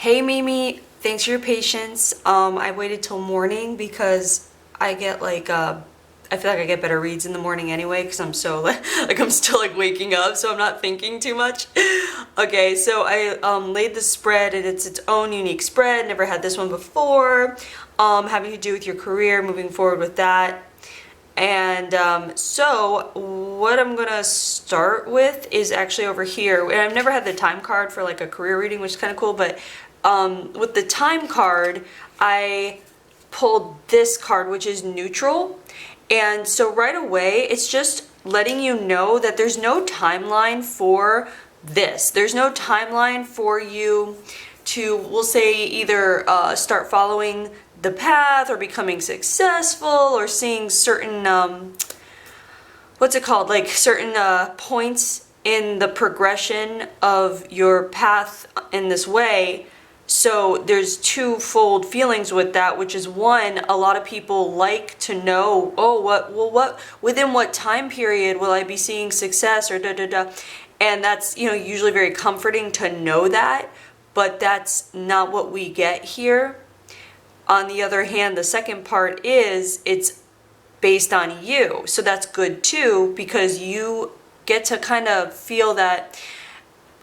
Hey Mimi, thanks for your patience. I waited till morning because I get I feel like I get better reads in the morning anyway because I'm so like I'm still like waking up, so I'm not thinking too much. Okay, so I laid the spread and it's its own unique spread. Never had this one before. Having to do with your career, moving forward with that. And so what I'm gonna start with is actually over here. And I've never had the time card for like a career reading, which is kind of cool, but with the time card, I pulled this card, which is neutral. And so right away, it's just letting you know that there's no timeline for this. There's no timeline for you to, we'll say, either start following the path or becoming successful or seeing certain what's it called, like certain points in the progression of your path in this way. So there's twofold feelings with that, which is one, a lot of people like to know, oh, what within what time period will I be seeing success, or da da da. And that's, usually very comforting to know that, but that's not what we get here. On the other hand, the second part is it's based on you. So that's good too, because you get to kind of feel that,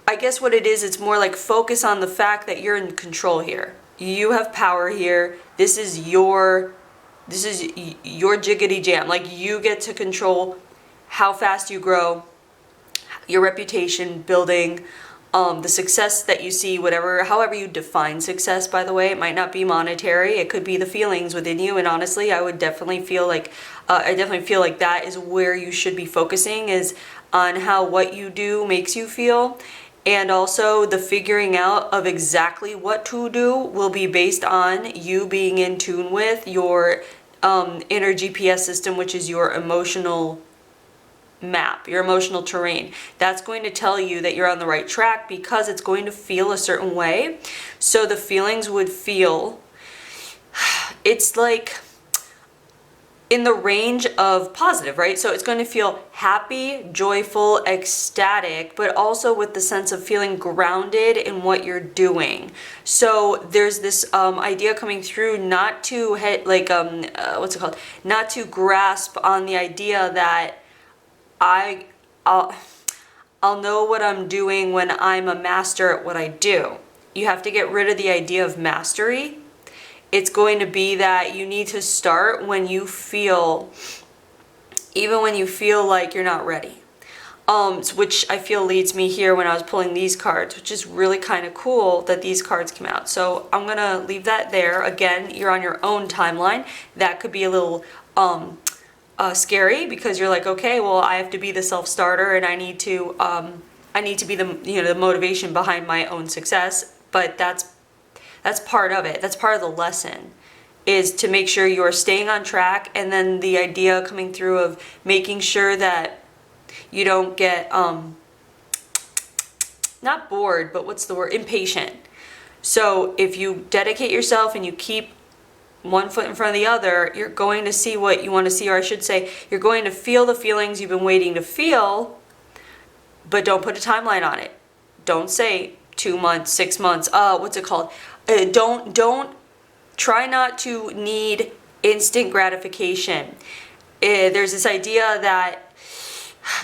I guess what it is, it's more like focus on the fact that you're in control here. You have power here. This is your jiggity jam. Like, you get to control how fast you grow, your reputation building, the success that you see, however you define success, by the way. It might not be monetary. It could be the feelings within you. And honestly, I would definitely feel like, that is where you should be focusing, is on how what you do makes you feel. And also the figuring out of exactly what to do will be based on you being in tune with your inner GPS system, which is your emotional map, your emotional terrain. That's going to tell you that you're on the right track, because it's going to feel a certain way. So the feelings would feel, it's like in the range of positive, right? So it's going to feel happy, joyful, ecstatic, but also with the sense of feeling grounded in what you're doing. So there's this idea coming through, not to not to grasp on the idea that I'll know what I'm doing when I'm a master at what I do. You have to get rid of the idea of mastery. It's going to be that you need to start when you feel, even when you feel like you're not ready. Which I feel leads me here when I was pulling these cards, which is really kind of cool that these cards came out. So I'm gonna leave that there. Again, you're on your own timeline. That could be a little scary, because you're like, okay, well, I have to be the self-starter, and I need to be the the motivation behind my own success. But that's part of it. That's part of the lesson, is to make sure you're staying on track. And then the idea coming through of making sure that you don't get not bored, but what's the word, impatient. So if you dedicate yourself and you keep one foot in front of the other, you're going to see what you want to see, or I should say, you're going to feel the feelings you've been waiting to feel, but don't put a timeline on it. Don't say 2 months, 6 months, what's it called? Don't try not to need instant gratification. There's this idea that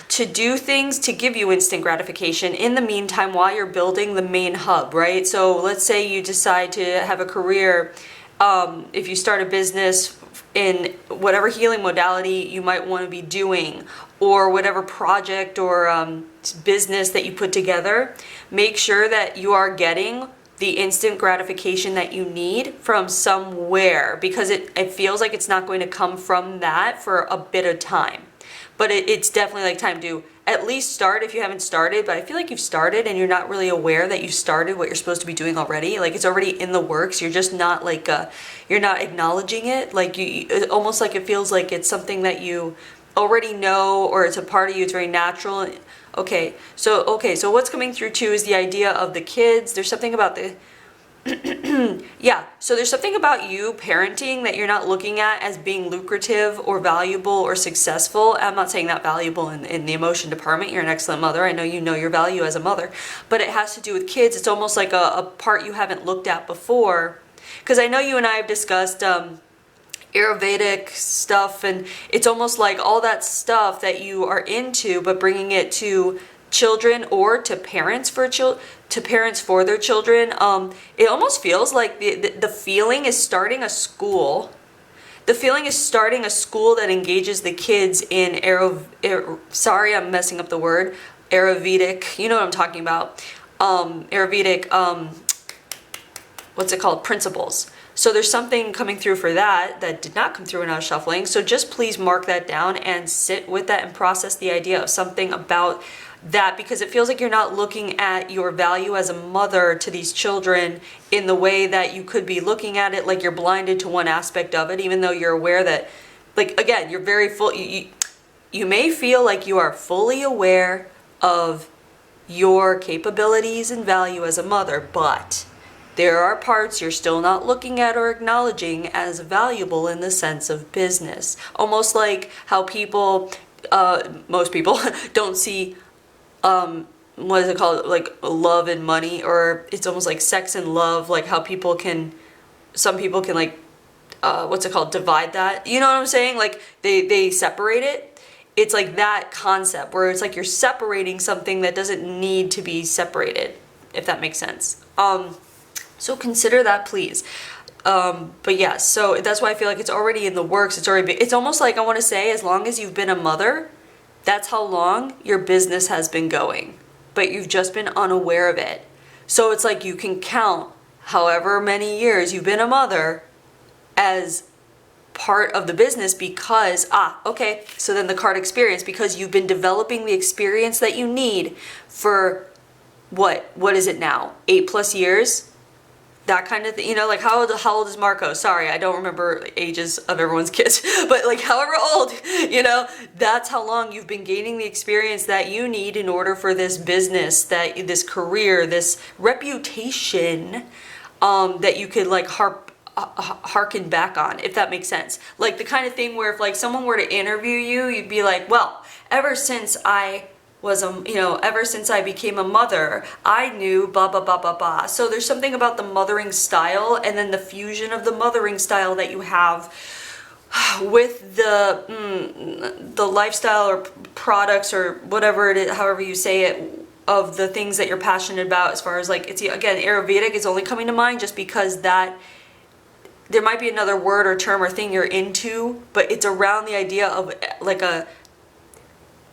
to do things to give you instant gratification in the meantime while you're building the main hub, right? So let's say you decide to have a career. If you start a business in whatever healing modality you might want to be doing, or whatever project or business that you put together, make sure that you are getting the instant gratification that you need from somewhere, because it feels like it's not going to come from that for a bit of time. But it's definitely like time to at least start if you haven't started. But I feel like you've started and you're not really aware that you've started what you're supposed to be doing already. Like, it's already in the works. You're just not you're not acknowledging it. Like, almost like it feels like it's something that you already know, or it's a part of you. It's very natural. Okay, so what's coming through too is the idea of the kids. There's something about Yeah, so there's something about you parenting that you're not looking at as being lucrative or valuable or successful. I'm not saying that valuable in the emotion department. You're an excellent mother. I know you know your value as a mother, but it has to do with kids. It's almost like a part you haven't looked at before. Because I know you and I have discussed Ayurvedic stuff, and it's almost like all that stuff that you are into, but bringing it to children or to parents to parents for their children. It almost feels like the feeling is starting a school. The feeling is starting a school that engages the kids in sorry, I'm messing up the word. Ayurvedic. You know what I'm talking about. Ayurvedic. What's it called? Principles. So there's something coming through for that did not come through when I was shuffling. So just please mark that down and sit with that and process the idea of something about that, because it feels like you're not looking at your value as a mother to these children in the way that you could be looking at it, like you're blinded to one aspect of it, even though you're aware that, like, again, you're very full. You may feel like you are fully aware of your capabilities and value as a mother, but there are parts you're still not looking at or acknowledging as valuable in the sense of business. Almost like how people, most people, don't see, what is it called, like love and money, or it's almost like sex and love, like how some people can like, what's it called, divide that. You know what I'm saying? Like they separate it. It's like that concept where it's like you're separating something that doesn't need to be separated, if that makes sense. So consider that, please. But yeah, so that's why I feel like it's already in the works. It's almost like, I want to say, as long as you've been a mother, that's how long your business has been going, but you've just been unaware of it. So it's like you can count however many years you've been a mother as part of the business because, okay, so then the card experience, because you've been developing the experience that you need for what is it now? 8+ years? That kind of thing, you know, like how old is Marco? Sorry, I don't remember ages of everyone's kids, but like however old, you know, that's how long you've been gaining the experience that you need in order for this business, this career, this reputation, that you could like harken back on, if that makes sense. Like the kind of thing where if like someone were to interview you, you'd be like, well, ever since I became a mother, I knew blah, blah, blah, blah, blah. So there's something about the mothering style and then the fusion of the mothering style that you have with the lifestyle or products or whatever it is, however you say it, of the things that you're passionate about, as far as like, it's, again, Ayurvedic is only coming to mind just because that there might be another word or term or thing you're into, but it's around the idea of like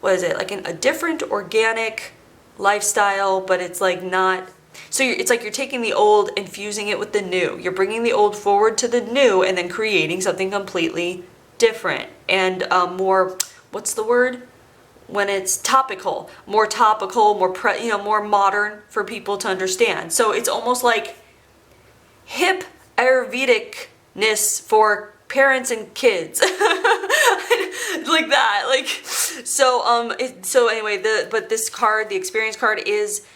what is it, like a different organic lifestyle, but it's like not, so it's like you're taking the old and fusing it with the new. You're bringing the old forward to the new and then creating something completely different and more, what's the word? When it's topical, more more modern for people to understand. So it's almost like hip Ayurvedicness for parents and kids. Like that, like, so anyway, this card, the experience card, is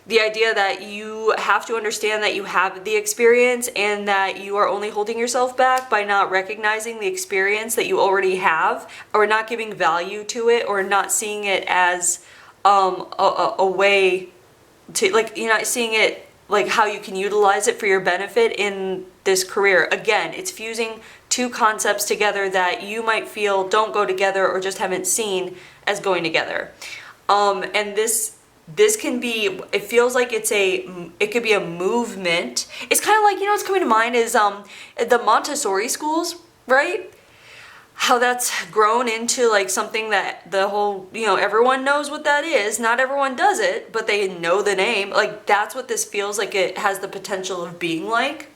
the idea that you have to understand that you have the experience and that you are only holding yourself back by not recognizing the experience that you already have, or not giving value to it, or not seeing it as a way to, like, you're not seeing it like how you can utilize it for your benefit in this career. Again, it's fusing two concepts together that you might feel don't go together or just haven't seen as going together. And this can be, it feels like it could be a movement. It's kind of like, you know, what's coming to mind is the Montessori schools, right? How that's grown into like something that the whole, you know, everyone knows what that is. Not everyone does it, but they know the name. Like that's what this feels like it has the potential of being like.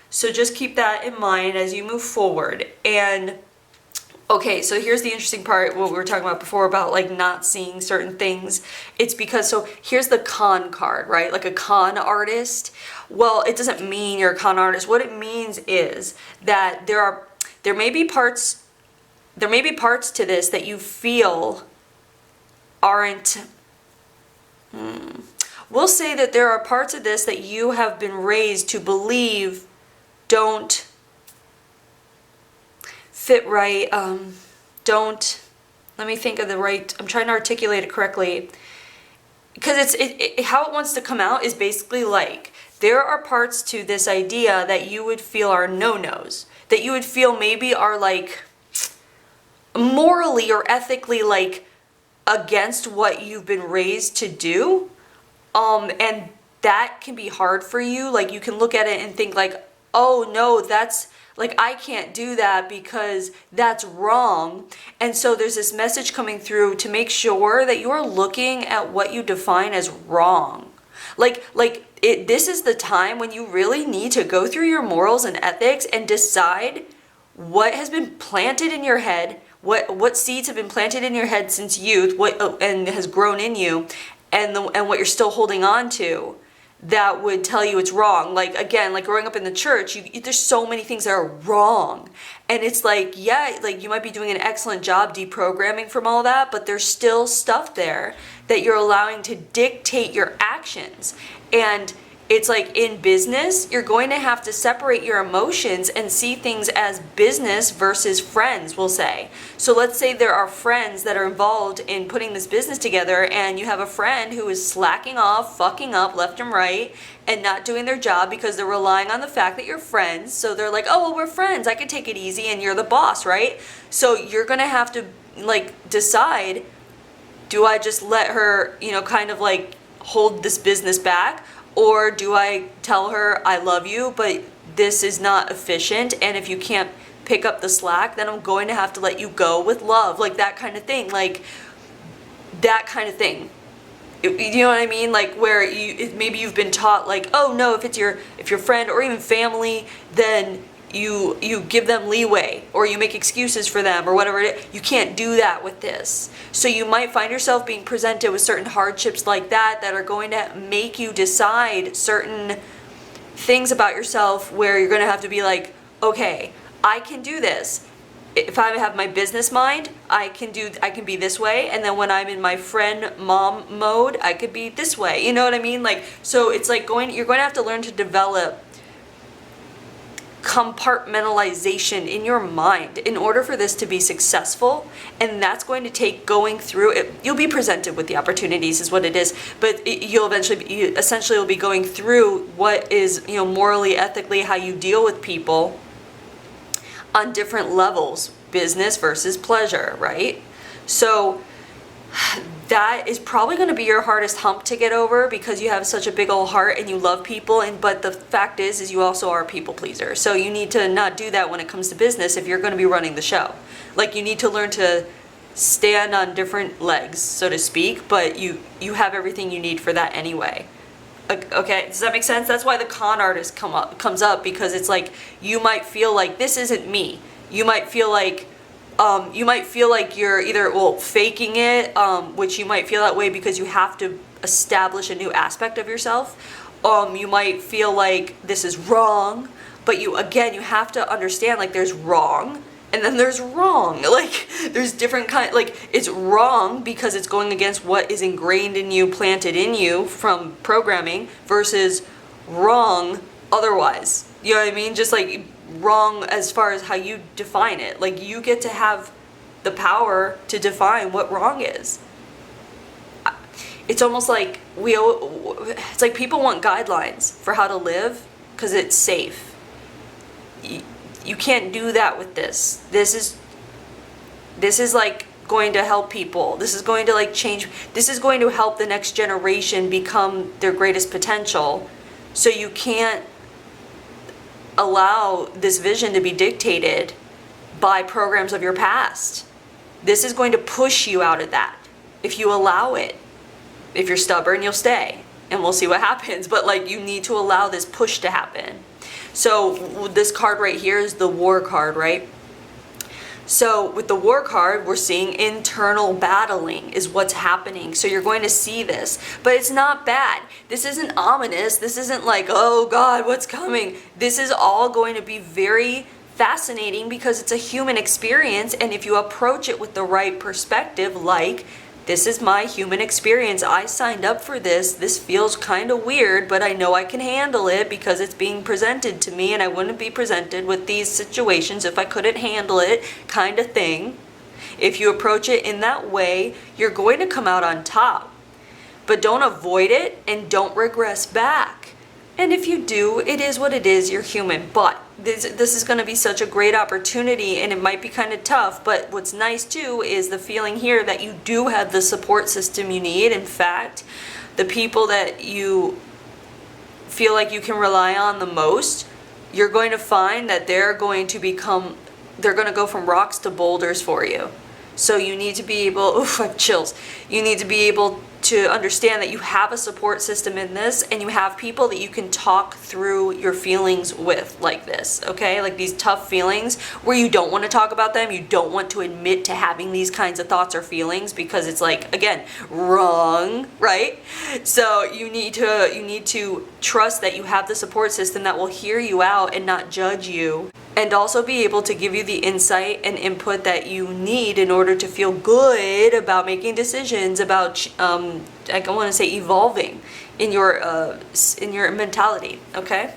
So just keep that in mind as you move forward. And okay, so here's the interesting part, what we were talking about before about like not seeing certain things. It's because, so here's the con card, right? Like a con artist. Well, it doesn't mean you're a con artist. What it means is that there may be parts to this that you feel aren't, we'll say that there are parts of this that you have been raised to believe don't fit right, don't, let me think of the right, I'm trying to articulate it correctly. Because how it wants to come out is basically like, there are parts to this idea that you would feel are no-nos, that you would feel maybe are like morally or ethically like against what you've been raised to do. And that can be hard for you. Like you can look at it and think like, oh no, that's like, I can't do that because that's wrong. And so there's this message coming through to make sure that you're looking at what you define as wrong. This is the time when you really need to go through your morals and ethics and decide what has been planted in your head, what seeds have been planted in your head since youth, and has grown in you, and what you're still holding on to, that would tell you it's wrong. Like, again, like growing up in the church, there's so many things that are wrong. And it's like, yeah, like you might be doing an excellent job deprogramming from all that, but there's still stuff there that you're allowing to dictate your actions. And it's like in business, you're going to have to separate your emotions and see things as business versus friends, we'll say. So let's say there are friends that are involved in putting this business together, and you have a friend who is slacking off, fucking up left and right, and not doing their job because they're relying on the fact that you're friends. So they're like, oh, well, we're friends, I can take it easy, and you're the boss, right? So you're going to have to like decide, do I just let her, kind of like hold this business back? Or do I tell her I love you, but this is not efficient, and if you can't pick up the slack, then I'm going to have to let you go with love, like that kind of thing, like that kind of thing. You know what I mean? Like where maybe you've been taught like, oh no, if your friend or even family, then you give them leeway or you make excuses for them or whatever it is. You can't do that with this. So you might find yourself being presented with certain hardships like that are going to make you decide certain things about yourself where you're going to have to be like, okay, I can do this. If I have my business mind, I can be this way, and then when I'm in my friend mom mode, I could be this way. You know what I mean? Like, so it's like you're going to have to learn to develop compartmentalization in your mind in order for this to be successful, and that's going to take going through it. You'll be presented with the opportunities is what it is, but you'll essentially will be going through what is morally, ethically, how you deal with people on different levels, business versus pleasure, right? So that is probably going to be your hardest hump to get over because you have such a big old heart and you love people, but the fact is you also are a people pleaser. So you need to not do that when it comes to business if you're going to be running the show. Like, you need to learn to stand on different legs, so to speak, but you have everything you need for that anyway. Okay, does that make sense? That's why the con artist comes up, because it's like you might feel like this isn't me. You might feel like you're either faking it, which you might feel that way because you have to establish a new aspect of yourself. You might feel like this is wrong, but you have to understand, like, there's wrong and then there's wrong. Like, there's different it's wrong because it's going against what is ingrained in you, planted in you from programming, versus wrong otherwise. You know what I mean? Just like wrong as far as how you define it. Like, you get to have the power to define what wrong is. It's almost like it's like people want guidelines for how to live because it's safe. You can't do that with this. This is like going to help people. This is going to like change. This is going to help the next generation become their greatest potential. So you can't allow this vision to be dictated by programs of your past. This is going to push you out of that if you allow it. If you're stubborn, you'll stay, and we'll see what happens. But like, you need to allow this push to happen. So this card right here is the War card, right? So with the War card, we're seeing internal battling is what's happening. So you're going to see this, but it's not bad. This isn't ominous. This isn't like, oh God, what's coming? This is all going to be very fascinating because it's a human experience. And if you approach it with the right perspective, like this is my human experience. I signed up for this. This feels kind of weird, but I know I can handle it because it's being presented to me, and I wouldn't be presented with these situations if I couldn't handle it, kind of thing. If you approach it in that way, you're going to come out on top. But don't avoid it and don't regress back. And if you do, it is what it is, you're human. But this is going to be such a great opportunity, and it might be kind of tough, but what's nice too is the feeling here that you do have the support system you need. In fact, the people that you feel like you can rely on the most, you're going to find that they're going to go from rocks to boulders for you. So you need to be able, oof, I have chills. You need to be able to understand that you have a support system in this, and you have people that you can talk through your feelings with like this, okay? Like these tough feelings where you don't want to talk about them, you don't want to admit to having these kinds of thoughts or feelings because it's like, again, wrong, right? So you need to trust that you have the support system that will hear you out and not judge you, and also be able to give you the insight and input that you need in order to feel good about making decisions, about I want to say evolving in your mentality, okay?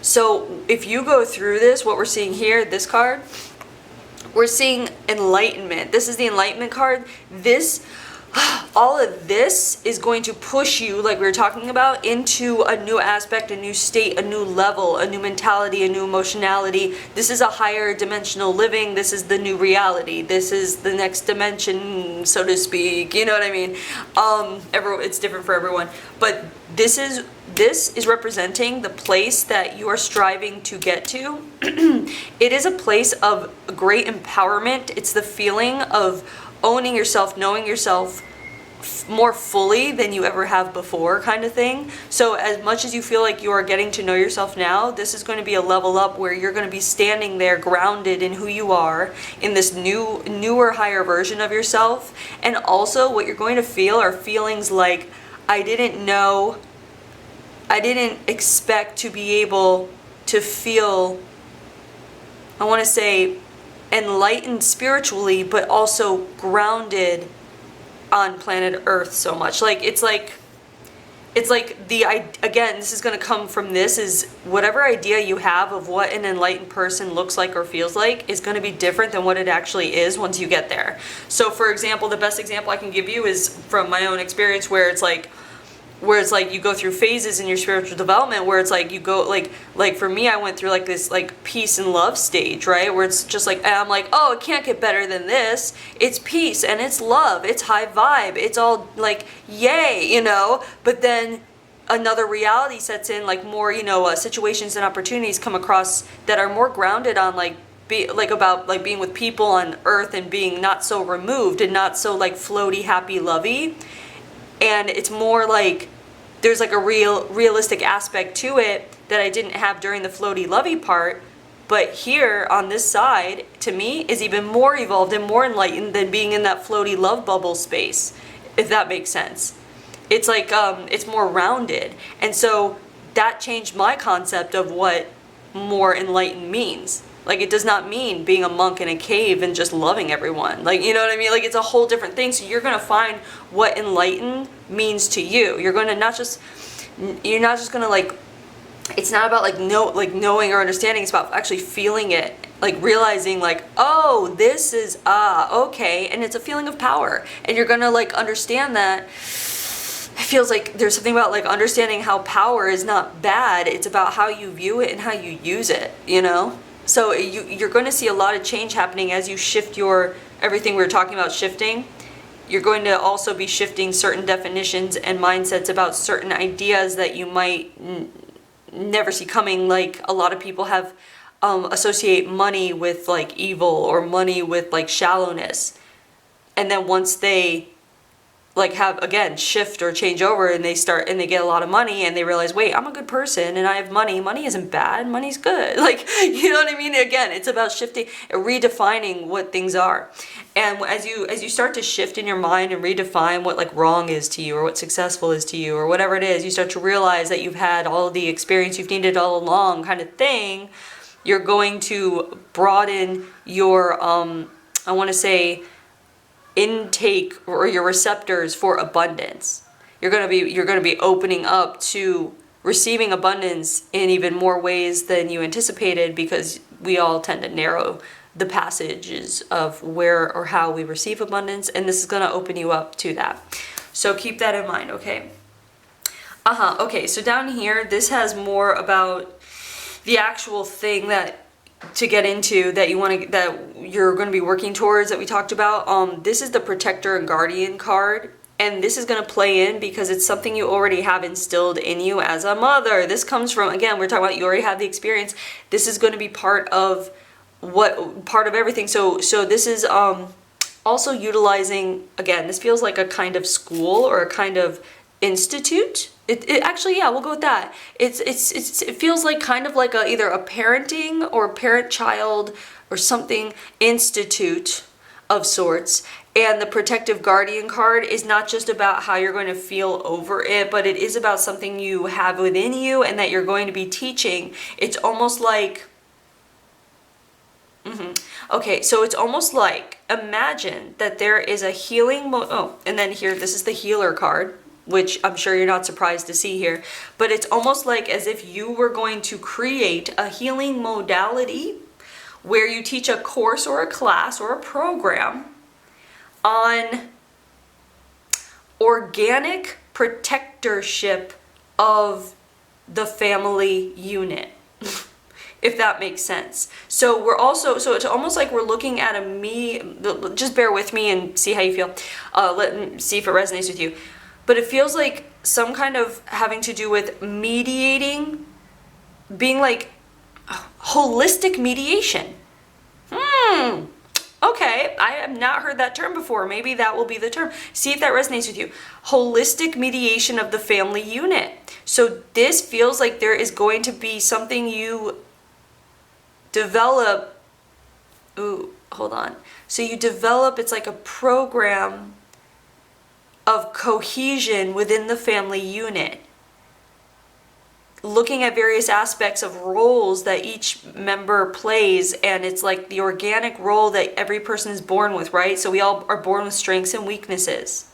So if you go through this, what we're seeing here, this card, we're seeing enlightenment. This is the enlightenment card. All of this is going to push you, like we were talking about, into a new aspect, a new state, a new level, a new mentality, a new emotionality. This is a higher dimensional living. This is the new reality. This is the next dimension, so to speak. You know what I mean? It's different for everyone. But this is representing the place that you are striving to get to. It is a place of great empowerment. It's the feeling of owning yourself, knowing yourself more fully than you ever have before, kind of thing. So as much as you feel like you are getting to know yourself now, this is going to be a level up where you're going to be standing there grounded in who you are, in this newer, higher version of yourself. And also what you're going to feel are feelings like, I didn't expect to be able to feel, I want to say, enlightened spiritually, but also grounded on planet Earth so much. Again, this is going to come from this, is whatever idea you have of what an enlightened person looks like or feels like is going to be different than what it actually is once you get there. So for example, the best example I can give you is from my own experience, where it's like you go through phases in your spiritual development, where it's like you go like for me, I went through like this like peace and love stage, right? Where it's just like, and I'm like, oh, it can't get better than this. It's peace and it's love. It's high vibe. It's all like, yay, you know? But then another reality sets in, like more, situations and opportunities come across that are more grounded on about being with people on Earth and being not so removed and not so like floaty, happy, lovey. And it's more like there's like a realistic aspect to it that I didn't have during the floaty lovey part. But here on this side, to me, is even more evolved and more enlightened than being in that floaty love bubble space, if that makes sense. It's like, it's more rounded. And so that changed my concept of what more enlightened means. Like, it does not mean being a monk in a cave and just loving everyone. Like, you know what I mean? Like, it's a whole different thing. So you're going to find what enlightened means to you. You're going to you're not just going to like, it's not about knowing or understanding. It's about actually feeling it. Like realizing like, oh, this is, okay. And it's a feeling of power. And you're going to like understand that. It feels like there's something about like understanding how power is not bad. It's about how you view it and how you use it, you know? So you're going to see a lot of change happening as you shift everything we were talking about shifting. You're going to also be shifting certain definitions and mindsets about certain ideas that you might never see coming. Like a lot of people have associate money with like evil or money with like shallowness. And then once they like have again shift or change over and they get a lot of money and they realize, wait, I'm a good person and I have money isn't bad, money's good. Like, you know what I mean? Again, it's about shifting, redefining what things are. And as you start to shift in your mind and redefine what like wrong is to you or what successful is to you or whatever it is, you start to realize that you've had all of the experience you've needed all along kind of thing. You're going to broaden your I want to say intake or your receptors for abundance. You're going to be opening up to receiving abundance in even more ways than you anticipated, because we all tend to narrow the passages of where or how we receive abundance, and this is going to open you up to that. So keep that in mind, okay? Okay, so down here, this has more about the actual thing that to get into that you're going to be working towards, that we talked about. This is the Protector and Guardian card, and this is going to play in because it's something you already have instilled in you as a mother. This comes from, again, we're talking about you already have the experience. This is going to be part of everything. So this is also utilizing, again, this feels like a kind of school or a kind of institute. It actually, yeah, we'll go with that. It feels like kind of like either a parenting or parent-child or something institute of sorts. And the Protective Guardian card is not just about how you're going to feel over it, but it is about something you have within you and that you're going to be teaching. It's almost like, okay, so it's almost like, imagine that there is a healing, and then here, this is the Healer card, which I'm sure you're not surprised to see here, but it's almost like as if you were going to create a healing modality where you teach a course or a class or a program on organic protectorship of the family unit. If that makes sense. So it's almost like we're looking at just bear with me and see how you feel. Let me see if it resonates with you. But it feels like some kind of having to do with mediating, being like holistic mediation. Okay, I have not heard that term before. Maybe that will be the term. See if that resonates with you. Holistic mediation of the family unit. So this feels like there is going to be something you develop. Ooh, hold on. So you develop, it's like a program of cohesion within the family unit, looking at various aspects of roles that each member plays, and it's like the organic role that every person is born with, right? So we all are born with strengths and weaknesses.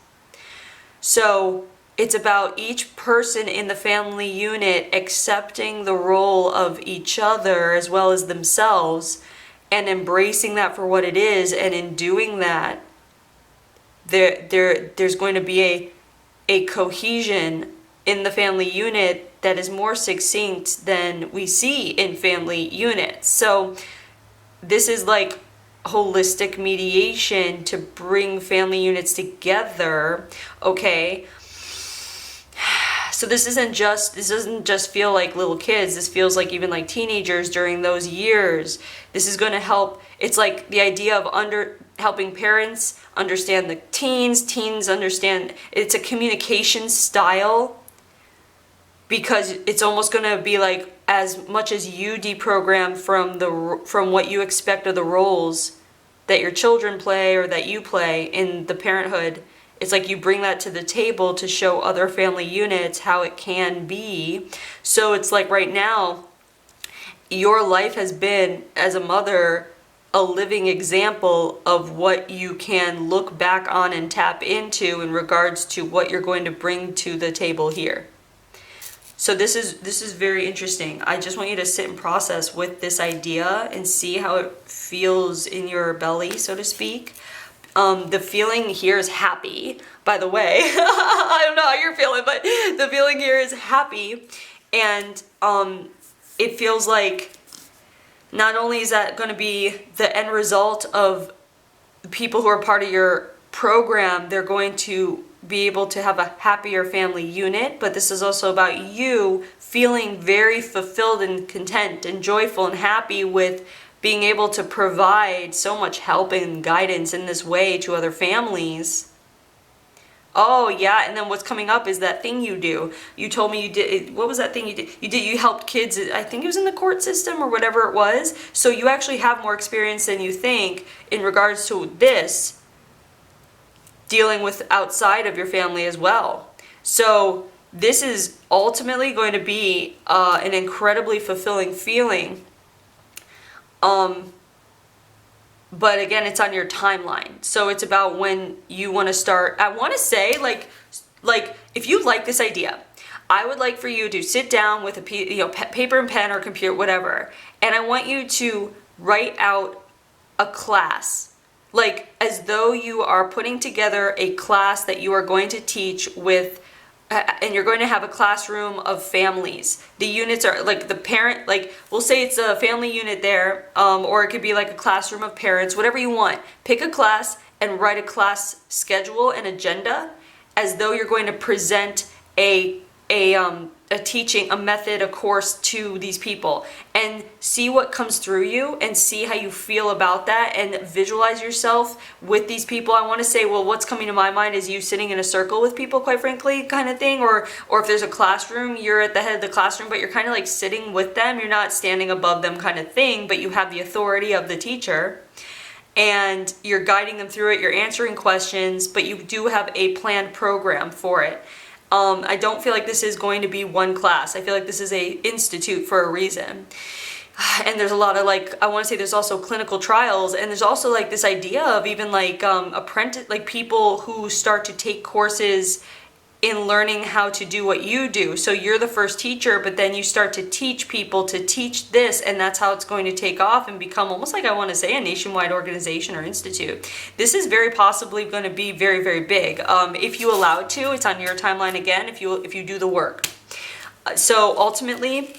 So it's about each person in the family unit accepting the role of each other as well as themselves and embracing that for what it is, and in doing that, there's going to be a cohesion in the family unit that is more succinct than we see in family units. So this is like holistic mediation to bring family units together, okay? So this doesn't just feel like little kids. This feels like even like teenagers during those years. This is going to help. It's like the idea of helping parents understand the teens understand. It's a communication style, because it's almost going to be like, as much as you deprogram from what you expect of the roles that your children play or that you play in the parenthood, it's like you bring that to the table to show other family units how it can be. So it's like right now, your life has been, as a mother, a living example of what you can look back on and tap into in regards to what you're going to bring to the table here. So this is very interesting. I just want you to sit and process with this idea and see how it feels in your belly, so to speak. The feeling here is happy, by the way. I don't know how you're feeling, but the feeling here is happy. And it feels like not only is that going to be the end result of people who are part of your program, they're going to be able to have a happier family unit, but this is also about you feeling very fulfilled and content and joyful and happy with being able to provide so much help and guidance in this way to other families. Oh yeah, and then what's coming up is that thing you do. You told me you did, what was that thing you did? You helped kids, I think it was in the court system or whatever it was. So you actually have more experience than you think in regards to this, dealing with outside of your family as well. So this is ultimately going to be an incredibly fulfilling feeling. but again, it's on your timeline. So it's about when you want to start. I want to say, like if you like this idea, I would like for you to sit down with paper and pen or computer, whatever, and I want you to write out a class, like as though you are putting together a class that you are going to teach with, and you're going to have a classroom of families. The units are like the parent, like we'll say it's a family unit there, or it could be like a classroom of parents, whatever you want. Pick a class and write a class schedule and agenda as though you're going to present a teaching, a method, a course to these people, and see what comes through you and see how you feel about that, and visualize yourself with these people. I want to say, well, what's coming to my mind is you sitting in a circle with people, quite frankly, kind of thing, or if there's a classroom, you're at the head of the classroom, but you're kind of like sitting with them. You're not standing above them kind of thing, but you have the authority of the teacher. And you're guiding them through it, you're answering questions, but you do have a planned program for it. I don't feel like this is going to be one class. I feel like this is a institute for a reason. And there's a lot of like, I want to say there's also clinical trials, and there's also like this idea of even like apprentice, like people who start to take courses in learning how to do what you do. So you're the first teacher, but then you start to teach people to teach this, and that's how it's going to take off and become almost like, I want to say, a nationwide organization or institute. This is very possibly going to be very, very big. If you allow it to, it's on your timeline again, if you do the work. So ultimately,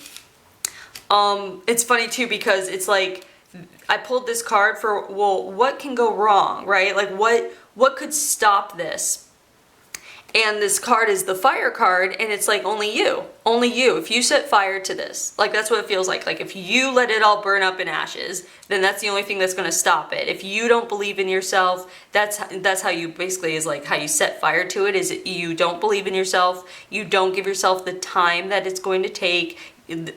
it's funny too, because it's like, I pulled this card for, well, what can go wrong, right? Like what could stop this? And this card is the fire card, and it's like only you. If you set fire to this, like that's what it feels like. Like if you let it all burn up in ashes, then that's the only thing that's going to stop it. If you don't believe in yourself, that's how you basically, is like how you set fire to it, is you don't believe in yourself. You don't give yourself the time that it's going to take,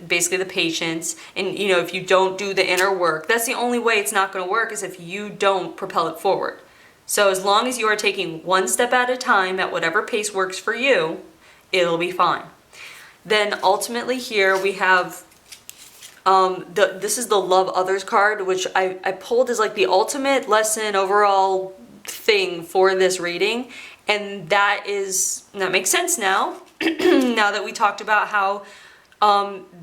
basically the patience. And if you don't do the inner work, that's the only way it's not going to work, is if you don't propel it forward. So as long as you are taking one step at a time at whatever pace works for you, it'll be fine. Then ultimately here we have, this is the love others card, which I pulled as like the ultimate lesson overall thing for this reading. And that makes sense now, now that we talked about how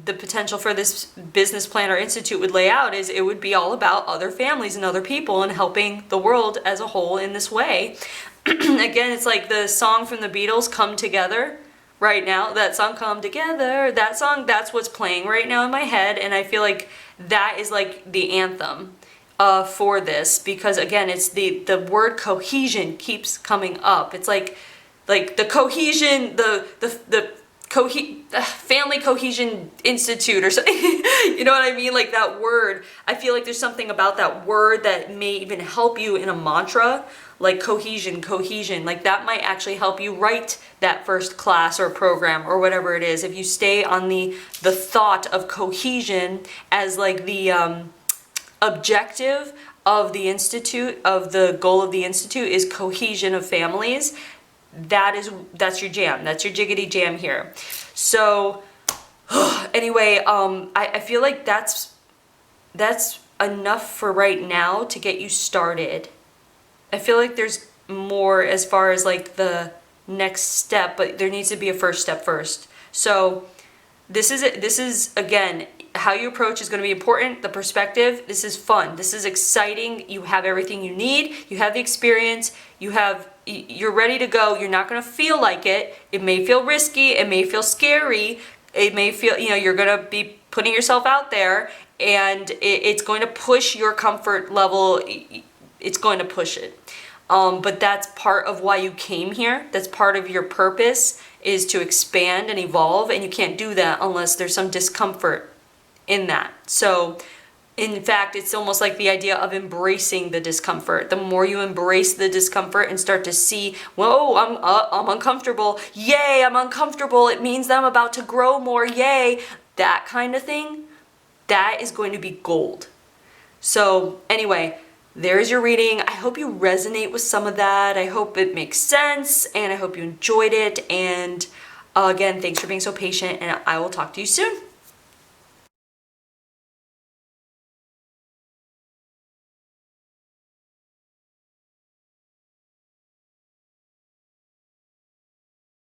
the potential for this business plan or institute would lay out, is it would be all about other families and other people and helping the world as a whole in this way. Again, it's like the song from the Beatles, Come Together, right now. That song, Come Together, that song, that's what's playing right now in my head, and I feel like that is like the anthem for this, because again, it's the word cohesion keeps coming up. It's like the cohesion, the Family Cohesion Institute or something. You know what I mean? Like that word, I feel like there's something about that word that may even help you in a mantra, like cohesion, like that might actually help you write that first class or program or whatever it is. If you stay on the thought of cohesion as like the objective of the institute, of the goal of the institute is cohesion of families, that's your jam. That's your jiggity jam here. So anyway, I feel like that's enough for right now to get you started. I feel like there's more as far as like the next step, but there needs to be a first step first. So this is again, how you approach is going to be important. The perspective, this is fun. This is exciting. You have everything you need. You have the experience. You're ready to go. You're not going to feel like it. It may feel risky. It may feel scary. It may feel, you're going to be putting yourself out there, and it's going to push your comfort level. It's going to push it. But that's part of why you came here. That's part of your purpose, is to expand and evolve, and you can't do that unless there's some discomfort in that. So in fact, it's almost like the idea of embracing the discomfort. The more you embrace the discomfort and start to see, whoa, I'm uncomfortable. Yay, I'm uncomfortable. It means that I'm about to grow more. Yay. That kind of thing, that is going to be gold. So anyway, there's your reading. I hope you resonate with some of that. I hope it makes sense, and I hope you enjoyed it. And again, thanks for being so patient, and I will talk to you soon.